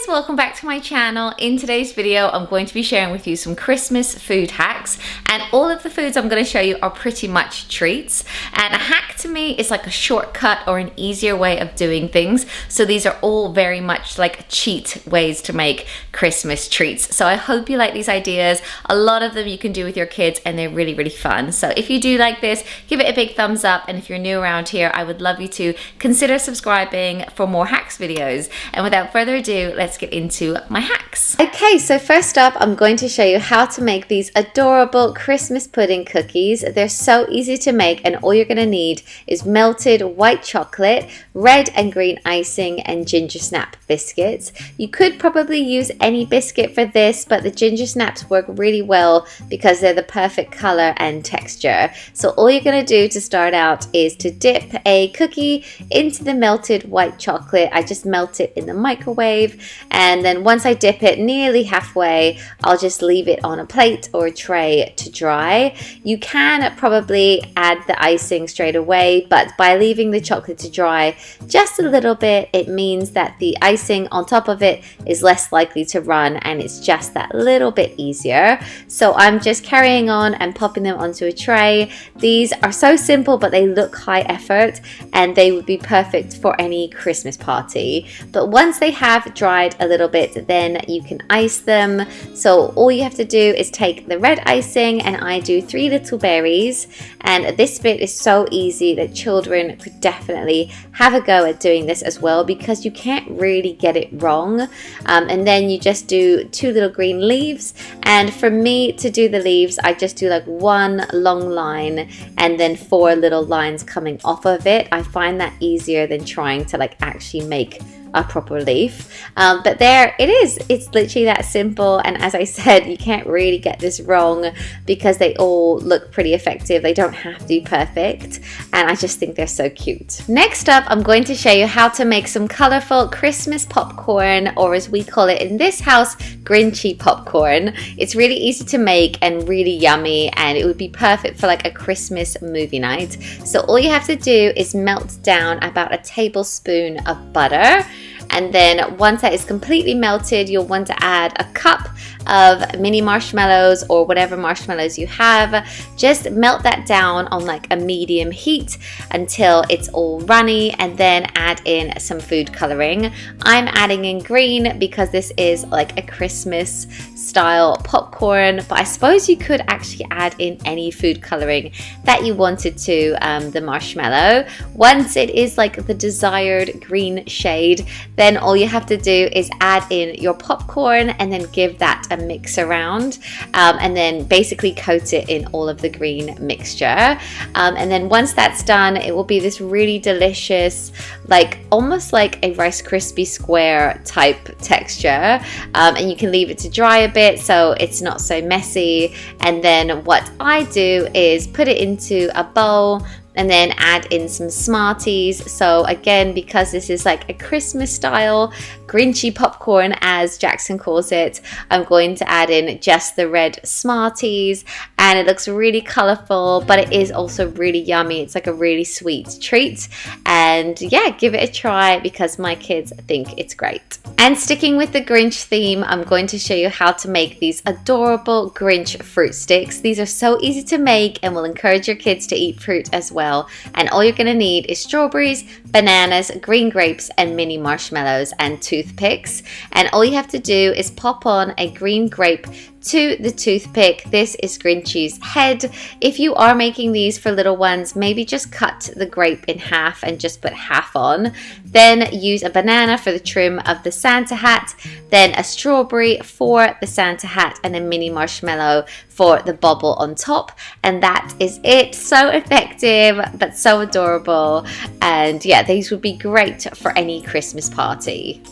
welcome back to my channel. In today's video, I'm going to be sharing with you some Christmas food hacks, and all of the foods I'm going to show you are pretty much treats. And a hack to me is like a shortcut or an easier way of doing things. So these are all very much like cheat ways to make Christmas treats. So I hope you like these ideas. A lot of them you can do with your kids and they're really, really fun. So if you do like this, give it a big thumbs up. And if you're new around here, I would love you to consider subscribing for more hacks videos. And without further ado, let's get into my hacks. Okay, so first up, I'm going to show you how to make these adorable Christmas pudding cookies. They're so easy to make, and all you're going to need is melted white chocolate, red and green icing, and ginger snap biscuits. You could probably use any biscuit for this, but the ginger snaps work really well because they're the perfect color and texture. So all you're going to do to start out is to dip a cookie into the melted white chocolate. I just melt it in the microwave, and then once I dip it nearly halfway, I'll just leave it on a plate or a tray to dry. You can probably add the icing straight away, but by leaving the chocolate to dry just a little bit, it means that the icing on top of it is less likely to run, and it's just that little bit easier. So I'm just carrying on and popping them onto a tray. These are so simple, but they look high effort, and they would be perfect for any Christmas party. But once they have dried a little bit, then you can ice them. So all you have to do is take the red icing, and I do 3 little berries, and this bit is so easy that children could definitely have a go at doing this as well, because you can't really get it wrong. And then you just do 2 little green leaves, and for me to do the leaves, I just do like 1 long line and then 4 little lines coming off of it. I find that easier than trying to like actually make a proper leaf. But there it is. It's literally that simple, and as I said, you can't really get this wrong because they all look pretty effective. They don't have to be perfect, and I just think they're so cute. Next up, I'm going to show you how to make some colorful Christmas popcorn, or as we call it in this house, Grinchy Popcorn. It's really easy to make and really yummy, and it would be perfect for like a Christmas movie night. So all you have to do is melt down about a tablespoon of butter. And then once that is completely melted, you'll want to add a cup of mini marshmallows or whatever marshmallows you have. Just melt that down on like a medium heat until it's all runny, and then add in some food coloring. I'm adding in green because this is like a Christmas style popcorn, but I suppose you could actually add in any food coloring that you wanted to the marshmallow. Once it is like the desired green shade, then all you have to do is add in your popcorn and then give that a mix around, and then basically coat it in all of the green mixture. And then once that's done, it will be this really delicious, like almost like a Rice Krispie square type texture, and you can leave it to dry a bit so it's not so messy. And then what I do is put it into a bowl and then add in some Smarties. So again, because this is like a Christmas style Grinchy popcorn, as Jackson calls it, I'm going to add in just the red Smarties, and it looks really colorful, but it is also really yummy. It's like a really sweet treat, and yeah, give it a try because my kids think it's great. And sticking with the Grinch theme, I'm going to show you how to make these adorable Grinch fruit sticks. These are so easy to make and will encourage your kids to eat fruit as well. And all you're going to need is strawberries, bananas, green grapes, and mini marshmallows and toothpicks. And all you have to do is pop on a green grape to the toothpick. This is Grinchy's head. If you are making these for little ones, maybe just cut the grape in half and just put half on. Then use a banana for the trim of the Santa hat, then a strawberry for the Santa hat, and a mini marshmallow for the bubble on top. And that is it. So effective, but so adorable. And yeah, these would be great for any Christmas party.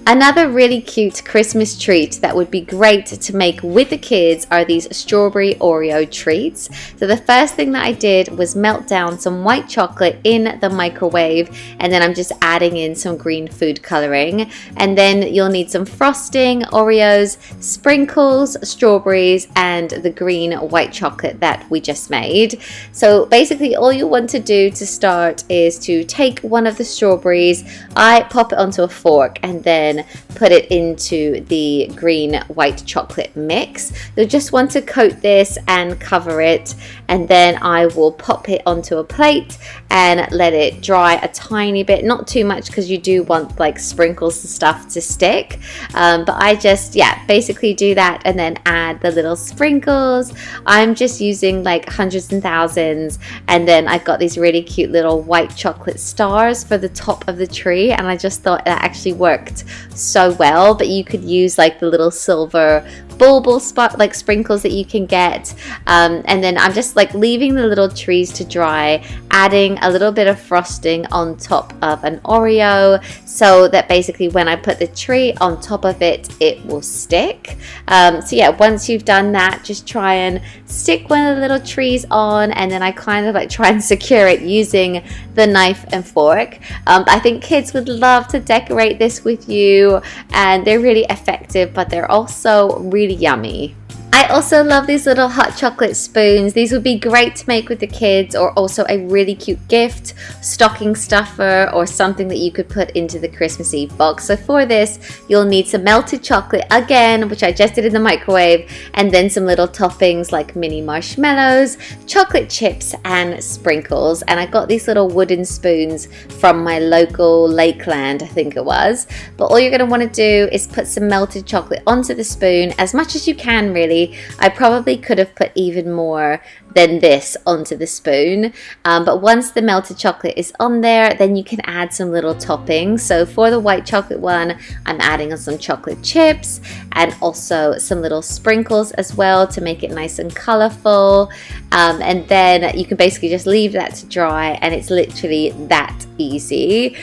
Another really cute Christmas treat that would be great to make with the kids are these strawberry Oreo treats. So the first thing that I did was melt down some white chocolate in the microwave, and then I'm just adding in some green food coloring. And then you'll need some frosting, Oreos, sprinkles, strawberries, and the green white chocolate that we just made. So basically all you want to do to start is to take one of the strawberries, I pop it onto a fork, and then then put it into the green white chocolate mix. You'll just want to coat this and cover it, and then I will pop it onto a plate and let it dry a tiny bit, not too much because you do want like sprinkles and stuff to stick, but I just basically do that and then add the little sprinkles. I'm just using like hundreds and thousands, and then I got these really cute little white chocolate stars for the top of the tree, and I just thought that actually worked so well. But you could use like the little silver bauble spot like sprinkles that you can get, and then I'm just like leaving the little trees to dry, adding a little bit of frosting on top of an Oreo, so that basically when I put the tree on top of it, it will stick. So yeah, once you've done that, just try and stick one of the little trees on, and then I kind of like try and secure it using the knife and fork. I think kids would love to decorate this with you, and they're really effective, but they're also really yummy. I also love these little hot chocolate spoons. These would be great to make with the kids, or also a really cute gift, stocking stuffer, or something that you could put into the Christmas Eve box. So for this, you'll need some melted chocolate again, which I just did in the microwave, and then some little toppings like mini marshmallows, chocolate chips, and sprinkles. And I got these little wooden spoons from my local Lakeland, I think it was. But all you're going to want to do is put some melted chocolate onto the spoon, as much as you can really. I probably could have put even more than this onto the spoon, but once the melted chocolate is on there, then you can add some little toppings. So for the white chocolate one, I'm adding on some chocolate chips and also some little sprinkles as well to make it nice and colorful, and then you can basically just leave that to dry, and it's literally that easy.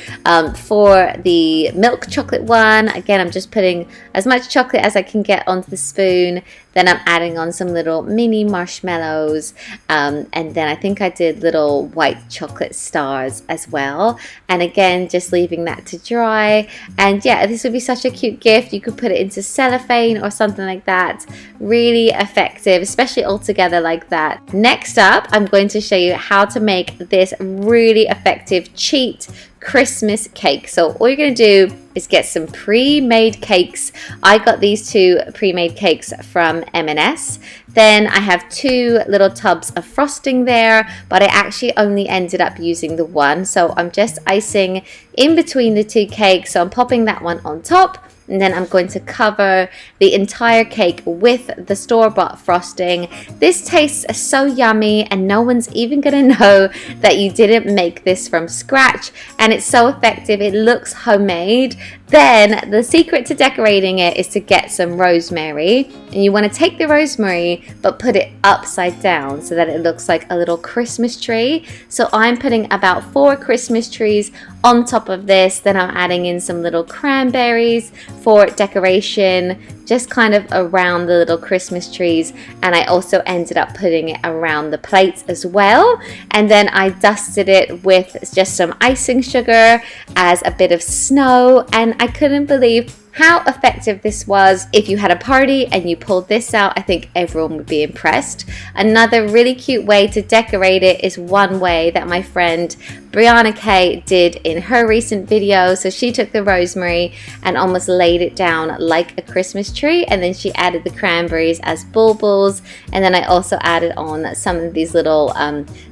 For the milk chocolate one, again, I'm just putting as much chocolate as I can get onto the spoon. Then I'm adding on some little mini marshmallows, and then I think I did little white chocolate stars as well. And again, just leaving that to dry. And yeah, this would be such a cute gift. You could put it into cellophane or something like that. Really effective, especially all together like that. Next up, I'm going to show you how to make this really effective cheat Christmas cake. So all you're going to do is get some pre-made cakes. I got these two pre-made cakes from M&S. Then I have 2 little tubs of frosting there, but I actually only ended up using the one. So I'm just icing in between the 2 cakes. So I'm popping that one on top, and then I'm going to cover the entire cake with the store-bought frosting. This tastes so yummy, and no one's even gonna know that you didn't make this from scratch, and it's so effective. It looks homemade. Then the secret to decorating it is to get some rosemary, and you want to take the rosemary but put it upside down so that it looks like a little Christmas tree. So I'm putting about 4 Christmas trees on top of this. Then I'm adding in some little cranberries for decoration, just kind of around the little Christmas trees, and I also ended up putting it around the plates as well. And then I dusted it with just some icing sugar as a bit of snow, and I couldn't believe how effective this was. If you had a party and you pulled this out, I think everyone would be impressed. Another really cute way to decorate it is one way that my friend Brianna Kay did in her recent video. So she took the rosemary and almost laid it down like a Christmas tree, and then she added the cranberries as baubles, and then I also added on some of these little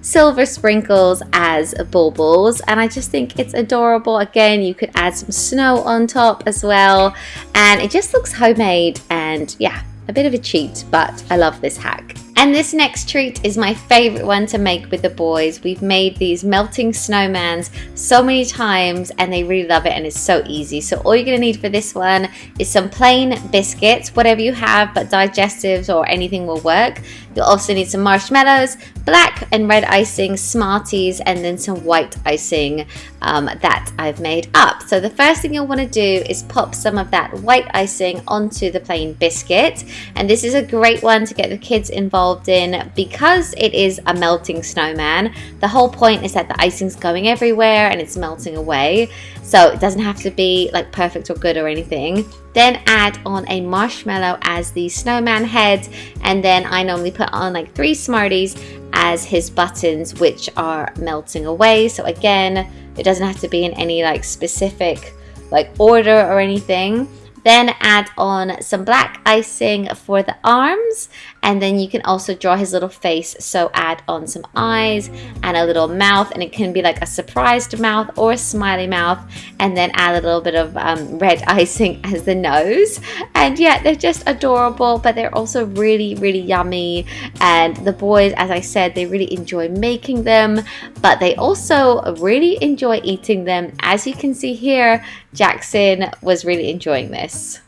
silver sprinkles as baubles, and I just think it's adorable. Again, you could add some snow on top as well, and it just looks homemade, and yeah, a bit of a cheat, but I love this hack. And this next treat is my favorite one to make with the boys. We've made these melting snowmans so many times and they really love it, and it's so easy. So all you're going to need for this one is some plain biscuits, whatever you have, but digestives or anything will work. You'll also need some marshmallows, black and red icing, Smarties, and then some white icing that I've made up. So the first thing you'll want to do is pop some of that white icing onto the plain biscuit, and this is a great one to get the kids involved in because it is a melting snowman. The whole point is that the icing's going everywhere and it's melting away, so it doesn't have to be like perfect or good or anything. Then add on a marshmallow as the snowman head, and then I normally put on like 3 Smarties as his buttons, which are melting away. So again, it doesn't have to be in any like specific like order or anything. Then add on some black icing for the arms, and then you can also draw his little face, so add on some eyes and a little mouth, and it can be like a surprised mouth or a smiley mouth, and then add a little bit of red icing as the nose. And yeah, they're just adorable, but they're also really, really yummy, and the boys, as I said, they really enjoy making them, but they also really enjoy eating them. As you can see here, Jackson was really enjoying this.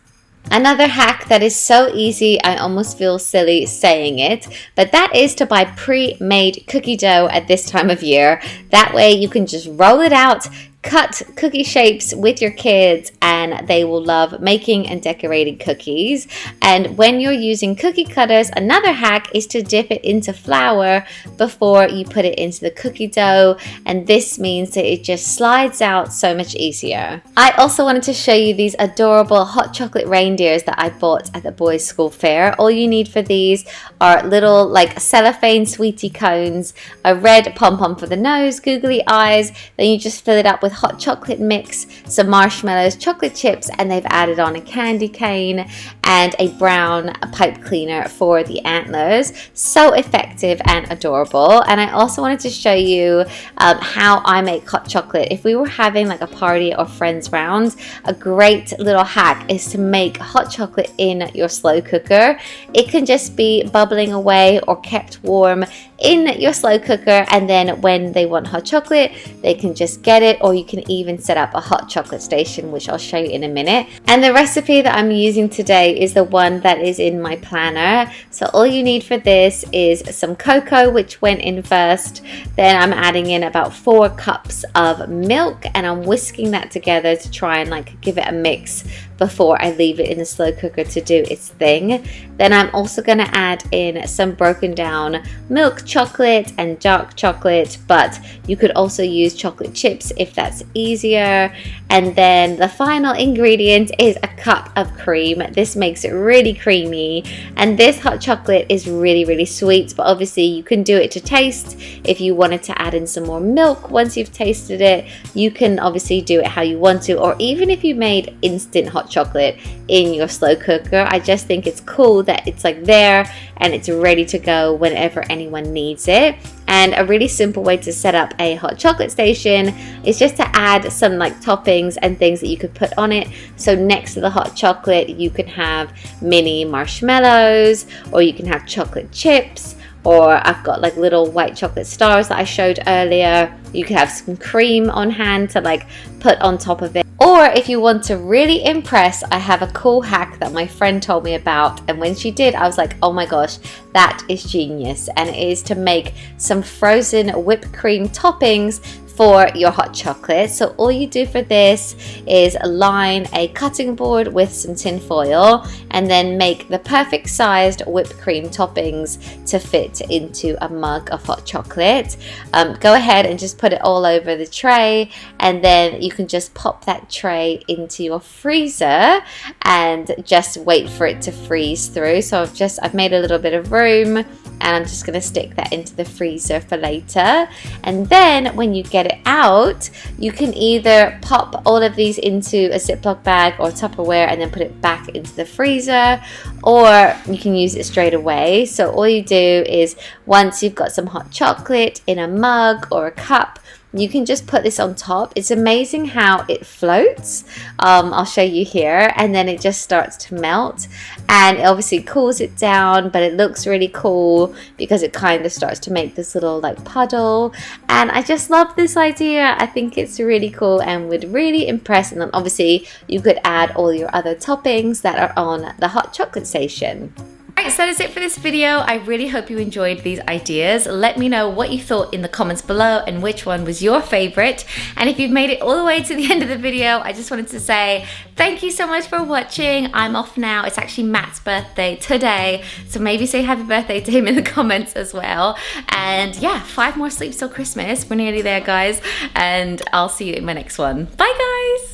Another hack that is so easy, I almost feel silly saying it, but that is to buy pre-made cookie dough at this time of year. That way you can just roll it out, cut cookie shapes with your kids, and they will love making and decorating cookies. And when you're using cookie cutters, another hack is to dip it into flour before you put it into the cookie dough, and this means that it just slides out so much easier. I also wanted to show you these adorable hot chocolate reindeers that I bought at the boys' school fair. All you need for these are little like cellophane sweetie cones, a red pom-pom for the nose, googly eyes, then you just fill it up with hot chocolate mix, some marshmallows, chocolate chips, and they've added on a candy cane and a brown pipe cleaner for the antlers. So effective and adorable. And I also wanted to show you how I make hot chocolate. If we were having like a party or friends round, a great little hack is to make hot chocolate in your slow cooker. It can just be bubbling away or kept warm in your slow cooker, and then when they want hot chocolate, they can just get it, or you can even set up a hot chocolate station, which I'll show you in a minute. And the recipe that I'm using today is the one that is in my planner. So all you need for this is some cocoa, which went in first. Then I'm adding in about 4 cups of milk, and I'm whisking that together to try and like give it a mix before I leave it in the slow cooker to do its thing. Then I'm also going to add in some broken down milk chocolate and dark chocolate, but you could also use chocolate chips if that's easier. And then the final ingredient is a cup of cream. This makes it really creamy, and this hot chocolate is really, really sweet, but obviously you can do it to taste. If you wanted to add in some more milk once you've tasted it, you can obviously do it how you want to, or even if you made instant hot chocolate in your slow cooker. I just think it's cool that it's like there and it's ready to go whenever anyone needs it. And a really simple way to set up a hot chocolate station is just to add some like toppings and things that you could put on it. So next to the hot chocolate, you can have mini marshmallows, or you can have chocolate chips, or I've got like little white chocolate stars that I showed earlier. You could have some cream on hand to like put on top of it. Or if you want to really impress, I have a cool hack that my friend told me about, and when she did, I was like, oh my gosh, that is genius. And it is to make some frozen whipped cream toppings for your hot chocolate. So all you do for this is line a cutting board with some tin foil, and then make the perfect sized whipped cream toppings to fit into a mug of hot chocolate. Go ahead and just put it all over the tray, and then you can just pop that tray into your freezer and just wait for it to freeze through. So I've made a little bit of room, and I'm just going to stick that into the freezer for later. And then when you get it out, you can either pop all of these into a Ziploc bag or Tupperware and then put it back into the freezer, or you can use it straight away. So all you do is, once you've got some hot chocolate in a mug or a cup, you can just put this on top. It's amazing how it floats. I'll show you here, and then it just starts to melt, and it obviously cools it down, but it looks really cool because it kind of starts to make this little like puddle. And I just love this idea. I think it's really cool and would really impress. And then obviously you could add all your other toppings that are on the hot chocolate station. Alright, so that is it for this video. I really hope you enjoyed these ideas. Let me know what you thought in the comments below and which one was your favorite. And if you've made it all the way to the end of the video, I just wanted to say thank you so much for watching. I'm off now. It's actually Matt's birthday today, so maybe say happy birthday to him in the comments as well. And yeah, 5 more sleeps till Christmas. We're nearly there, guys, and I'll see you in my next one. Bye, guys.